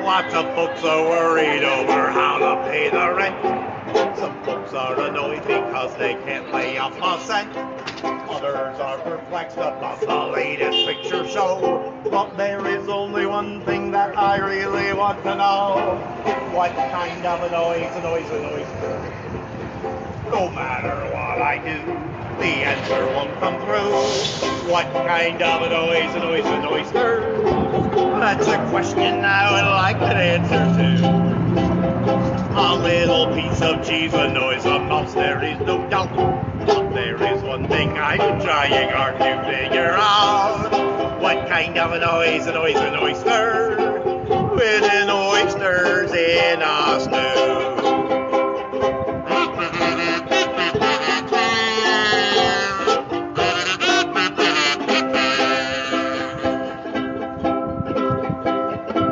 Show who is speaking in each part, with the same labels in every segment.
Speaker 1: Lots of folks are worried over how to pay the rent. Some folks are annoyed because they can't lay off a cent. Others are perplexed about the latest picture show. But there is only one thing that I really want to know. What kind of a noise, a noise, a noise? No matter what I do, the answer won't come through. What kind of a noise, a noise, an oyster? That's a question I would like an answer to. A little piece of cheese, a noise, a mouse, there is no doubt. But there is one thing I've been trying hard to figure out. What kind of a noise, an oyster? With an oyster's in a stew.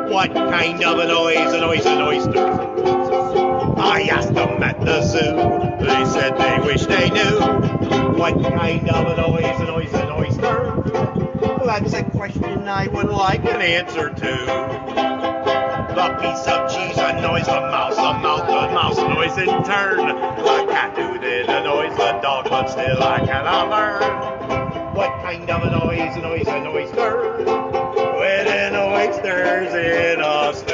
Speaker 1: What kind of a noise, an oyster? I asked them at the zoo. They said they wish they knew. What kind of a noise, an oyster? That's a question I would like an answer to. The piece of cheese annoys the mouse, the mouse noise in turn. The cat who did a noise the dog, but still I cannot learn. What kind of a noise, an oyster? When an oyster's in a stew.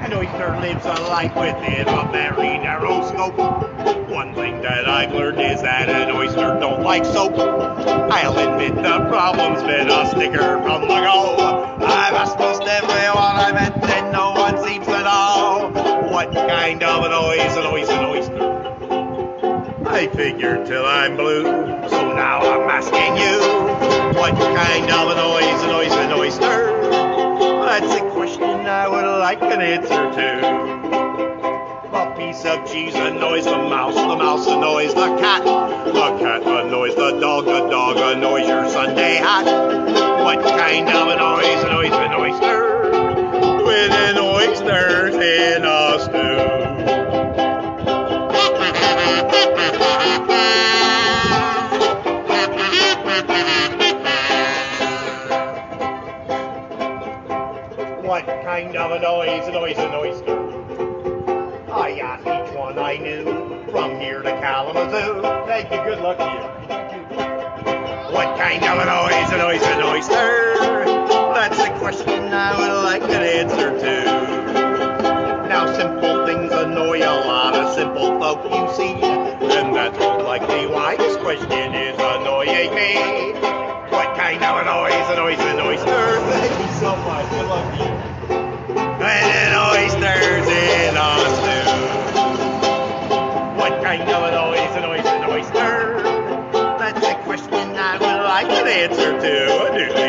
Speaker 1: An oyster lives a life within a very narrow scope. One thing that I've learned is that an oyster don't like soap. I'll admit the problem's been a sticker from the go. I've asked most everyone I met and no one seems to know. What kind of a noise, an oyster? I figured till I'm blue, so now I'm asking you. What kind of a noise, an oyster? That's a question I would like an answer to. A piece of cheese annoys the mouse annoys the cat annoys the dog annoys your Sunday hat. What kind of a noise, an oyster? With an oyster's in a stew. What kind of a noise, an oyster? I asked each one I knew, from here to Kalamazoo. Thank you, good luck to you. What kind of a noise, an oyster? That's a question I would like an answer to. Now simple things annoy a lot of simple folk, you see. And that's most likely why this question is annoying me. What kind of a noise, an oyster? Thank you so much, good luck to you. When an oyster's in a stew. What kind of a noise, an oyster? That's a question I would like an answer to.